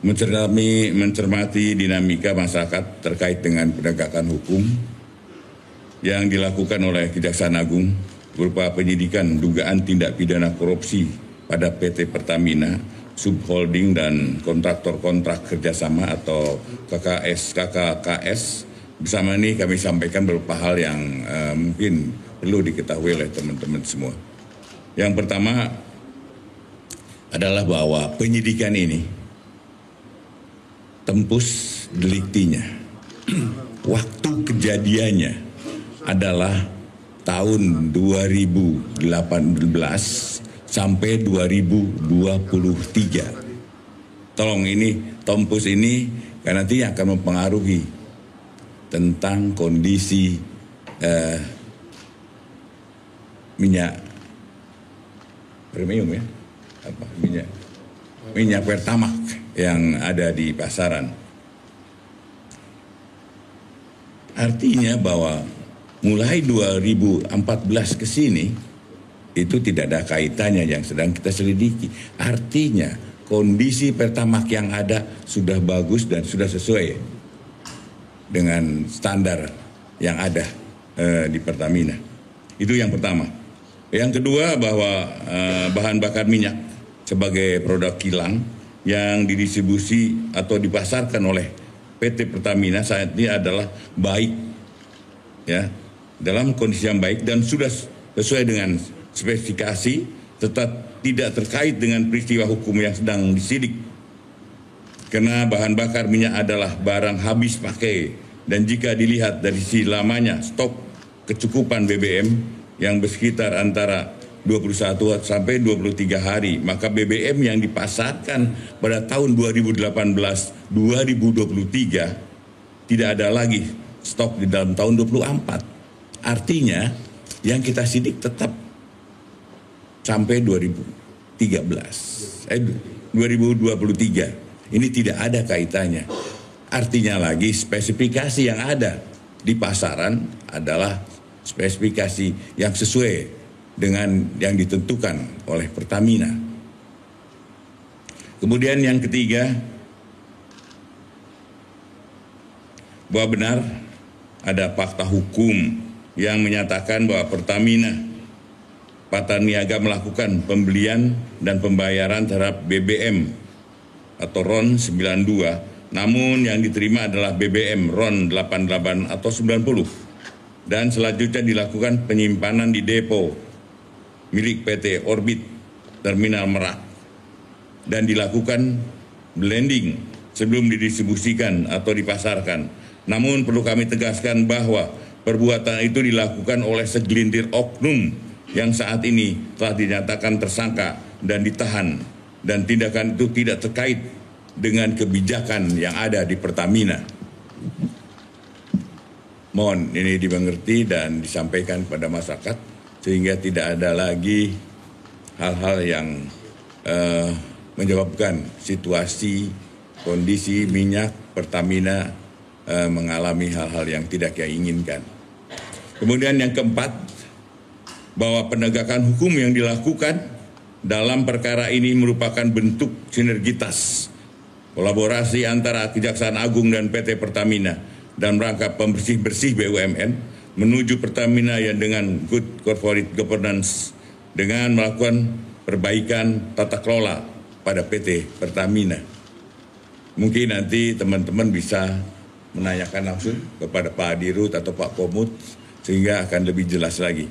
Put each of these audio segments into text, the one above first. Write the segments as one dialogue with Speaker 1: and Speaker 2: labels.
Speaker 1: mencermati dinamika masyarakat terkait dengan penegakan hukum yang dilakukan oleh Kejaksaan Agung berupa penyidikan dugaan tindak pidana korupsi pada PT Pertamina, subholding dan kontraktor kontrak kerjasama atau KKKS. Bersama ini kami sampaikan beberapa hal yang mungkin perlu diketahui oleh teman-teman semua. Yang pertama adalah bahwa penyidikan ini tembus deliktinya. Waktu kejadiannya adalah tahun 2018 sampai 2023. Tolong ini, tembus ini karena nanti akan mempengaruhi tentang kondisi minyak premium ya, minyak Pertamax yang ada di pasaran. Artinya bahwa mulai 2014 ke sini itu tidak ada kaitannya yang sedang kita selidiki. Artinya kondisi Pertamax yang ada sudah bagus dan sudah sesuai dengan standar yang ada di Pertamina. Itu yang pertama. Yang kedua bahwa bahan bakar minyak sebagai produk kilang yang didistribusi atau dipasarkan oleh PT Pertamina saat ini adalah baik, ya, dalam kondisi yang baik dan sudah sesuai dengan spesifikasi, tetap tidak terkait dengan peristiwa hukum yang sedang disidik. Karena bahan bakar minyak adalah barang habis pakai dan jika dilihat dari sisi lamanya stok kecukupan BBM yang bersekitar antara 21 sampai 23 hari, maka BBM yang dipasarkan pada tahun 2018-2023 tidak ada lagi stok di dalam tahun 24. Artinya yang kita sidik tetap sampai 2023. Ini tidak ada kaitannya. Artinya lagi spesifikasi yang ada di pasaran adalah spesifikasi yang sesuai dengan yang ditentukan oleh Pertamina. Kemudian yang ketiga, bahwa benar ada fakta hukum yang menyatakan bahwa Pertamina Pataniaga melakukan pembelian dan pembayaran terhadap BBM atau RON 92, namun yang diterima adalah BBM RON 88 atau 90. Dan selanjutnya dilakukan penyimpanan di depo milik PT Orbit Terminal Merak dan dilakukan blending sebelum didistribusikan atau dipasarkan. Namun perlu kami tegaskan bahwa perbuatan itu dilakukan oleh segelintir oknum yang saat ini telah dinyatakan tersangka dan ditahan, dan tindakan itu tidak terkait dengan kebijakan yang ada di Pertamina. Mohon ini dimengerti dan disampaikan kepada masyarakat sehingga tidak ada lagi hal-hal yang menyebabkan situasi kondisi minyak Pertamina mengalami hal-hal yang tidak kita inginkan. Kemudian yang keempat, bahwa penegakan hukum yang dilakukan dalam perkara ini merupakan bentuk sinergitas kolaborasi antara Kejaksaan Agung dan PT Pertamina dalam rangka pembersih-bersih BUMN menuju Pertamina yang dengan good corporate governance dengan melakukan perbaikan tata kelola pada PT Pertamina. Mungkin nanti teman-teman bisa menanyakan langsung kepada Pak Dirut atau Pak Komut sehingga akan lebih jelas lagi.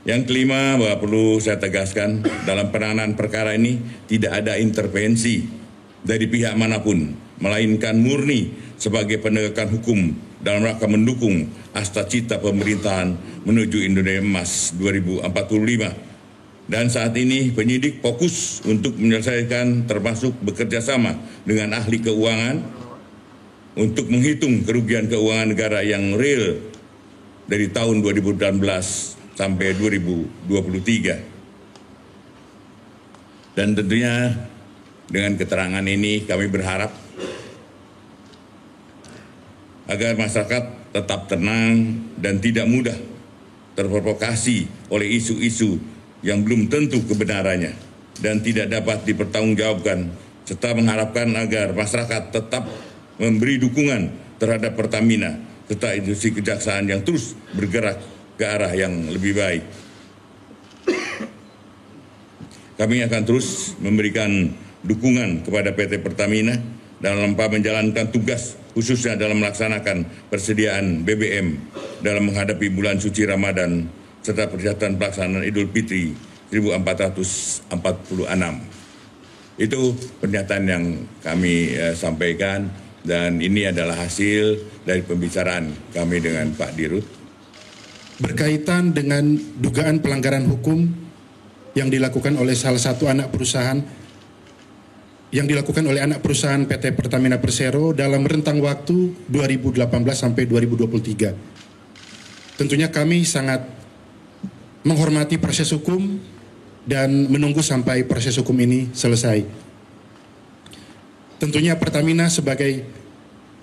Speaker 1: Yang kelima, bahwa perlu saya tegaskan dalam penanganan perkara ini tidak ada intervensi dari pihak manapun, melainkan murni sebagai penegakan hukum dalam rangka mendukung asta-cita pemerintahan menuju Indonesia Emas 2045. Dan saat ini penyidik fokus untuk menyelesaikan termasuk bekerja sama dengan ahli keuangan untuk menghitung kerugian keuangan negara yang real dari tahun 2018 sampai 2023. Dan tentunya dengan keterangan ini kami berharap agar masyarakat tetap tenang dan tidak mudah terprovokasi oleh isu-isu yang belum tentu kebenarannya dan tidak dapat dipertanggungjawabkan serta mengharapkan agar masyarakat tetap memberi dukungan terhadap Pertamina serta institusi kejaksaan yang terus bergerak ke arah yang lebih baik. Kami akan terus memberikan dukungan kepada PT Pertamina dalam menjalankan tugas khususnya dalam melaksanakan persediaan BBM dalam menghadapi bulan suci Ramadan serta persiapan pelaksanaan Idul Fitri 1446. Itu pernyataan yang kami sampaikan dan ini adalah hasil dari pembicaraan kami dengan Pak Dirut.
Speaker 2: Berkaitan dengan dugaan pelanggaran hukum yang dilakukan oleh salah satu anak perusahaan PT Pertamina Persero dalam rentang waktu 2018 sampai 2023. Tentunya kami sangat menghormati proses hukum dan menunggu sampai proses hukum ini selesai. Tentunya Pertamina sebagai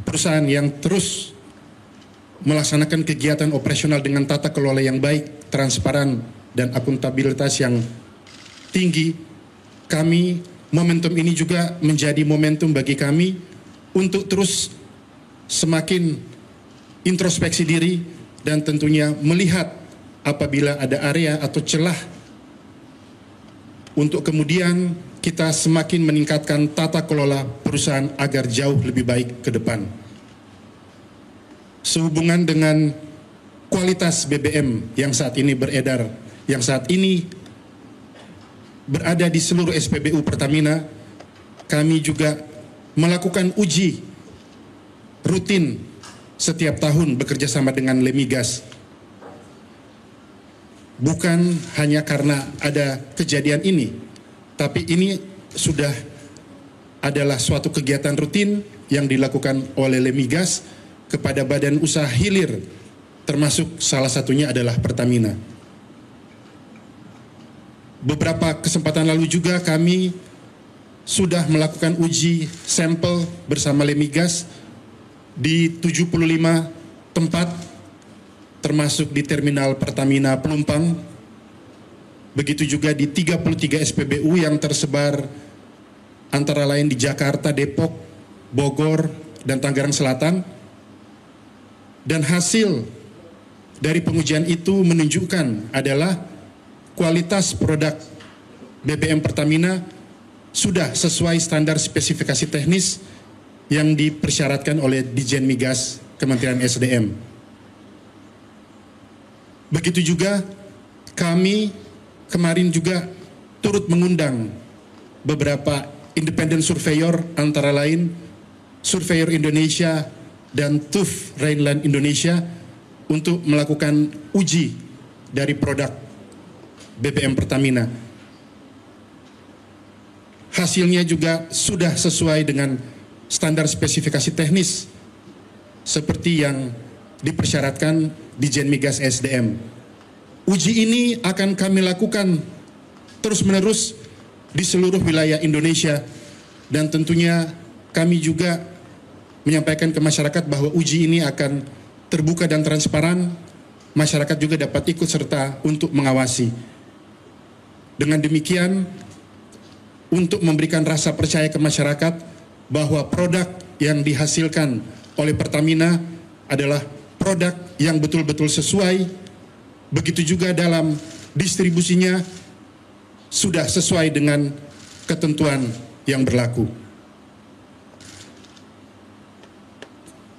Speaker 2: perusahaan yang terus melaksanakan kegiatan operasional dengan tata kelola yang baik, transparan, dan akuntabilitas yang tinggi, momentum ini juga menjadi momentum bagi kami untuk terus semakin introspeksi diri dan tentunya melihat apabila ada area atau celah untuk kemudian kita semakin meningkatkan tata kelola perusahaan agar jauh lebih baik ke depan. Sehubungan dengan kualitas BBM yang saat ini beredar, yang saat ini berada di seluruh SPBU Pertamina, kami juga melakukan uji rutin setiap tahun bekerja sama dengan Lemigas. Bukan hanya karena ada kejadian ini, tapi ini sudah adalah suatu kegiatan rutin yang dilakukan oleh Lemigas kepada badan usaha hilir, termasuk salah satunya adalah Pertamina. Beberapa kesempatan lalu juga kami sudah melakukan uji sampel bersama Lemigas di 75 tempat, termasuk di Terminal Pertamina Pelumpang. Begitu juga di 33 SPBU yang tersebar antara lain di Jakarta, Depok, Bogor, dan Tangerang Selatan. Dan hasil dari pengujian itu menunjukkan adalah kualitas produk BBM Pertamina sudah sesuai standar spesifikasi teknis yang dipersyaratkan oleh Ditjen Migas Kementerian SDM. Begitu juga kami kemarin juga turut mengundang beberapa independent surveyor antara lain Surveyor Indonesia dan TÜV Rheinland Indonesia untuk melakukan uji dari produk BBM Pertamina. Hasilnya juga sudah sesuai dengan standar spesifikasi teknis seperti yang dipersyaratkan Ditjen Migas SDM. Uji ini akan kami lakukan terus-menerus di seluruh wilayah Indonesia dan tentunya kami juga menyampaikan ke masyarakat bahwa uji ini akan terbuka dan transparan. Masyarakat juga dapat ikut serta untuk mengawasi. Dengan demikian, untuk memberikan rasa percaya ke masyarakat bahwa produk yang dihasilkan oleh Pertamina adalah produk yang betul-betul sesuai, begitu juga dalam distribusinya sudah sesuai dengan ketentuan yang berlaku.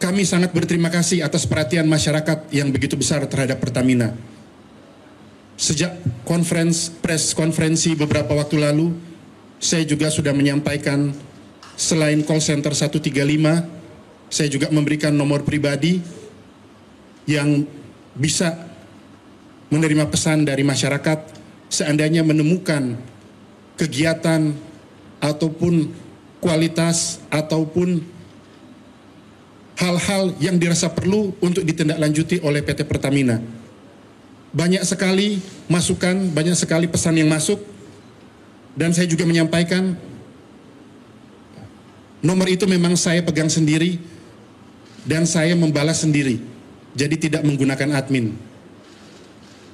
Speaker 2: Kami sangat berterima kasih atas perhatian masyarakat yang begitu besar terhadap Pertamina. Sejak press konferensi beberapa waktu lalu, saya juga sudah menyampaikan selain call center 135, saya juga memberikan nomor pribadi yang bisa menerima pesan dari masyarakat seandainya menemukan kegiatan ataupun kualitas ataupun hal-hal yang dirasa perlu untuk ditindaklanjuti oleh PT Pertamina. Banyak sekali masukan, banyak sekali pesan yang masuk, dan saya juga menyampaikan nomor itu memang saya pegang sendiri dan saya membalas sendiri, jadi tidak menggunakan admin.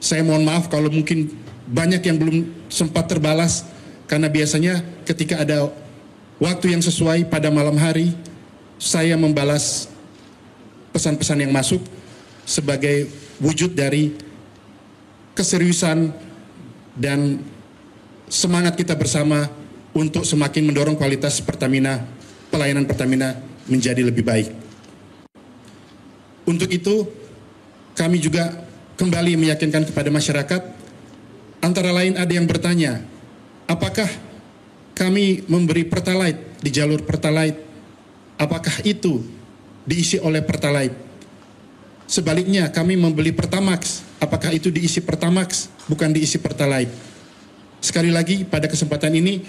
Speaker 2: Saya mohon maaf kalau mungkin banyak yang belum sempat terbalas, karena biasanya ketika ada waktu yang sesuai pada malam hari, saya membalas pesan-pesan yang masuk sebagai wujud dari keseriusan dan semangat kita bersama untuk semakin mendorong kualitas Pertamina, pelayanan Pertamina menjadi lebih baik. Untuk itu, kami juga kembali meyakinkan kepada masyarakat, antara lain ada yang bertanya, apakah kami memberi Pertalite di jalur Pertalite, apakah itu diisi oleh Pertalite? Sebaliknya, kami membeli Pertamax, apakah itu diisi Pertamax, bukan diisi Pertalite? Sekali lagi, pada kesempatan ini,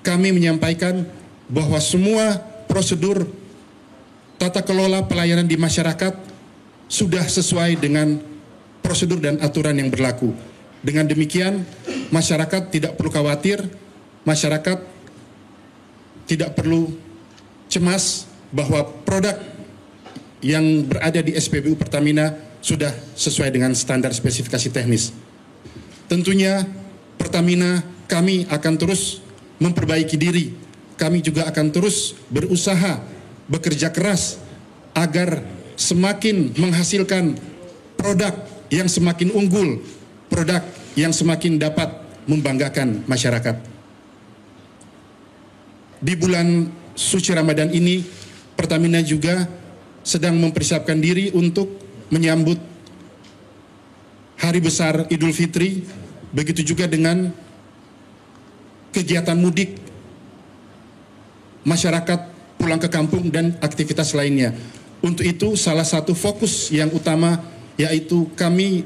Speaker 2: kami menyampaikan bahwa semua prosedur tata kelola pelayanan di masyarakat sudah sesuai dengan prosedur dan aturan yang berlaku. Dengan demikian, masyarakat tidak perlu khawatir, masyarakat tidak perlu cemas bahwa produk yang berada di SPBU Pertamina sudah sesuai dengan standar spesifikasi teknis. Tentunya Pertamina kami akan terus memperbaiki diri. Kami juga akan terus berusaha, bekerja keras agar semakin menghasilkan produk yang semakin unggul, produk yang semakin dapat membanggakan masyarakat. Di bulan suci Ramadan ini, Pertamina juga sedang mempersiapkan diri untuk menyambut Hari Besar Idul Fitri, begitu juga dengan kegiatan mudik masyarakat pulang ke kampung dan aktivitas lainnya. Untuk itu salah satu fokus yang utama yaitu kami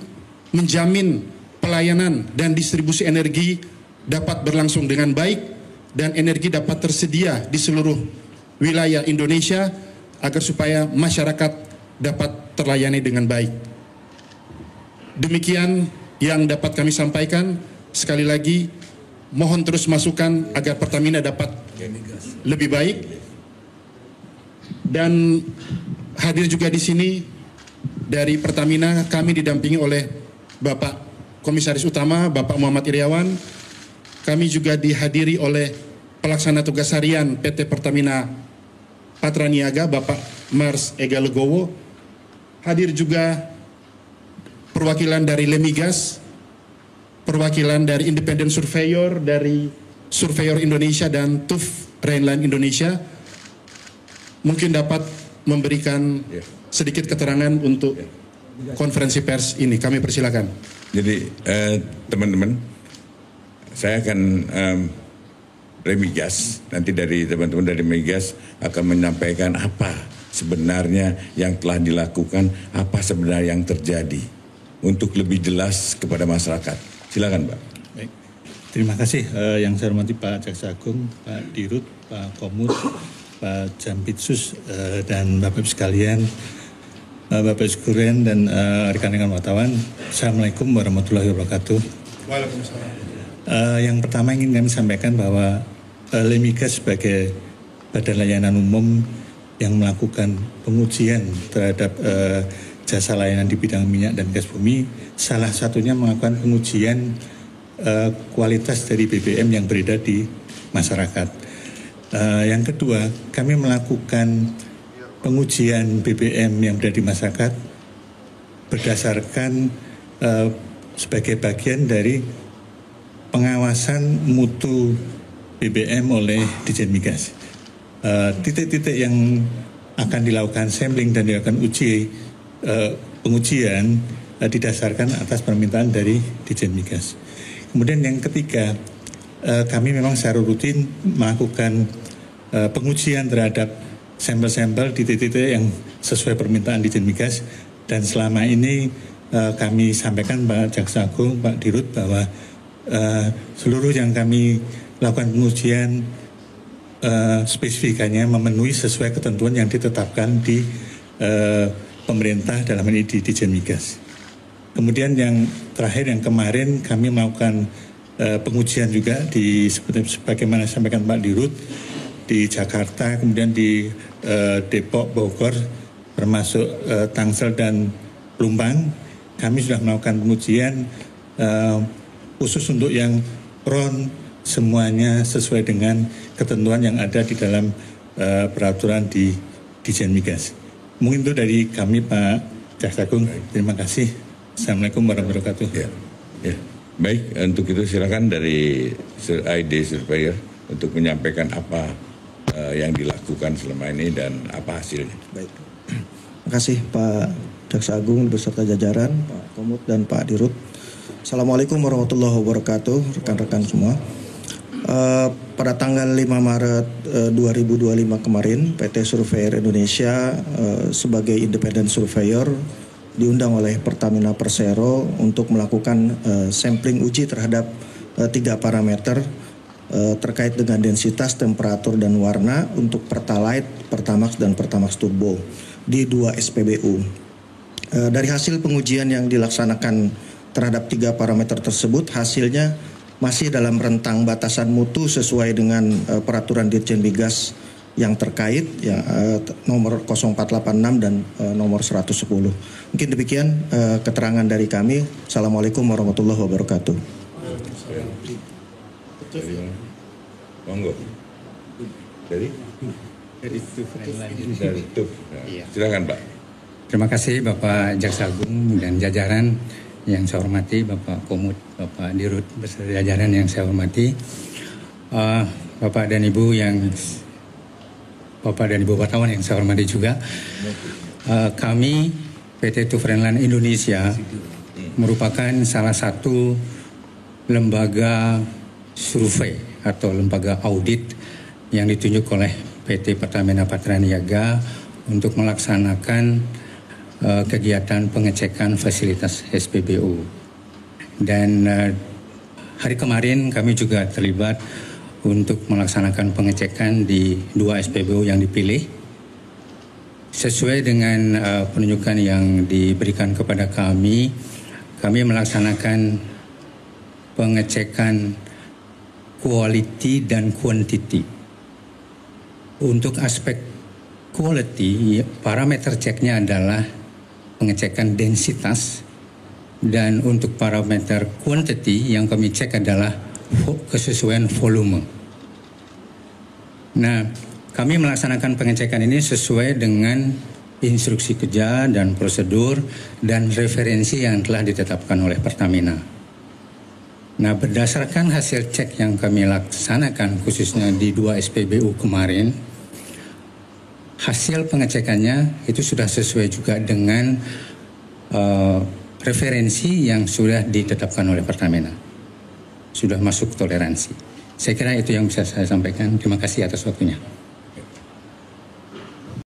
Speaker 2: menjamin pelayanan dan distribusi energi dapat berlangsung dengan baik dan energi dapat tersedia di seluruh wilayah Indonesia agar supaya masyarakat dapat terlayani dengan baik. Demikian yang dapat kami sampaikan. Sekali lagi mohon terus masukan agar Pertamina dapat lebih baik. Dan hadir juga di sini dari Pertamina kami didampingi oleh Bapak Komisaris Utama Bapak Muhammad Iriawan. Kami juga dihadiri oleh Pelaksana Tugas Harian PT Pertamina Patraniaga Bapak Mars Ega Legowo. Hadir juga perwakilan dari Lemigas, perwakilan dari Independent Surveyor, dari Surveyor Indonesia dan TUV Rhineland Indonesia. Mungkin dapat memberikan sedikit keterangan untuk konferensi pers ini. Kami persilakan.
Speaker 1: Jadi teman-teman, saya akan Remigas, nanti dari teman-teman dari Remigas akan menyampaikan apa sebenarnya yang telah dilakukan, apa sebenarnya yang terjadi untuk lebih jelas kepada masyarakat. Silakan, Pak.
Speaker 3: Baik. Terima kasih yang saya hormati Pak Jaksa Agung, Pak Dirut, Pak Komut, Pak Jampitsus dan Bapak sekalian, Bapak Sekuren dan rekan-rekan wartawan. Assalamualaikum warahmatullahi wabarakatuh.
Speaker 2: Waalaikumsalam.
Speaker 3: Yang pertama ingin kami sampaikan bahwa Lemigas sebagai badan layanan umum yang melakukan pengujian terhadap jasa layanan di bidang minyak dan gas bumi, salah satunya melakukan pengujian kualitas dari BBM yang beredar di masyarakat. Yang kedua, kami melakukan pengujian BBM yang berada di masyarakat berdasarkan sebagai bagian dari pengawasan mutu BBM oleh Ditjen Migas. Titik-titik yang akan dilakukan sampling dan dilakukan pengujian didasarkan atas permintaan dari Ditjen Migas. Kemudian yang ketiga, kami memang secara rutin melakukan pengujian terhadap sampel-sampel di titik-titik yang sesuai permintaan Ditjen Migas, dan selama ini kami sampaikan Pak Jaksa Agung, Pak Dirut, bahwa seluruh yang kami lakukan pengujian spesifikasinya memenuhi sesuai ketentuan yang ditetapkan di pemerintah, dalam ini di Ditjen Migas. Kemudian yang terakhir, yang kemarin kami melakukan pengujian juga di sebagaimana sampaikan Pak Dirut di Jakarta, kemudian di Depok, Bogor, termasuk Tangsel dan Plumbang. Kami sudah melakukan pengujian khusus untuk yang RON semuanya sesuai dengan ketentuan yang ada di dalam peraturan di Dijen Migas. Mungkin itu dari kami, Pak Jaksagung. Terima kasih. Assalamualaikum warahmatullahi wabarakatuh.
Speaker 1: Ya. Baik, untuk itu silakan dari ID Surveyor untuk menyampaikan apa yang dilakukan selama ini dan apa hasilnya.
Speaker 4: Baik. Terima kasih Pak Jaksa Agung beserta jajaran, Pak Komut dan Pak Dirut. Assalamualaikum warahmatullahi wabarakatuh, rekan-rekan semua. Pada tanggal 5 Maret 2025 kemarin, PT Surveyor Indonesia sebagai independent surveyor diundang oleh Pertamina Persero untuk melakukan sampling uji terhadap 3 parameter terkait dengan densitas, temperatur, dan warna untuk Pertalite, Pertamax, dan Pertamax Turbo di 2 SPBU. Dari hasil pengujian yang dilaksanakan terhadap 3 parameter tersebut, hasilnya masih dalam rentang batasan mutu sesuai dengan peraturan Dirjen Migas yang terkait, ya, nomor 0486 dan nomor 110. Mungkin demikian keterangan dari kami. Assalamualaikum warahmatullahi wabarakatuh.
Speaker 1: Monggo. Dari TUF. Silakan, Pak.
Speaker 5: Terima kasih Bapak Jaksa Agung dan jajaran yang saya hormati, Bapak Komut, Bapak Dirut beserta jajaran yang saya hormati, Bapak dan Ibu wartawan yang saya hormati juga. Kami PT TUF Renland Indonesia merupakan salah satu lembaga survei atau lembaga audit yang ditunjuk oleh PT Pertamina Patraniaga untuk melaksanakan kegiatan pengecekan fasilitas SPBU. Dan hari kemarin kami juga terlibat untuk melaksanakan pengecekan di 2 SPBU yang dipilih. Sesuai dengan penunjukan yang diberikan kepada kami melaksanakan pengecekan quality dan quantity. Untuk aspek quality, parameter ceknya adalah pengecekan densitas, dan untuk parameter quantity yang kami cek adalah kesesuaian volume. Nah, kami melaksanakan pengecekan ini sesuai dengan instruksi kerja dan prosedur dan referensi yang telah ditetapkan oleh Pertamina. Nah, berdasarkan hasil cek yang kami laksanakan khususnya di 2 SPBU kemarin, hasil pengecekannya itu sudah sesuai juga dengan referensi yang sudah ditetapkan oleh Pertamina. Sudah masuk toleransi. Saya kira itu yang bisa saya sampaikan. Terima kasih atas waktunya.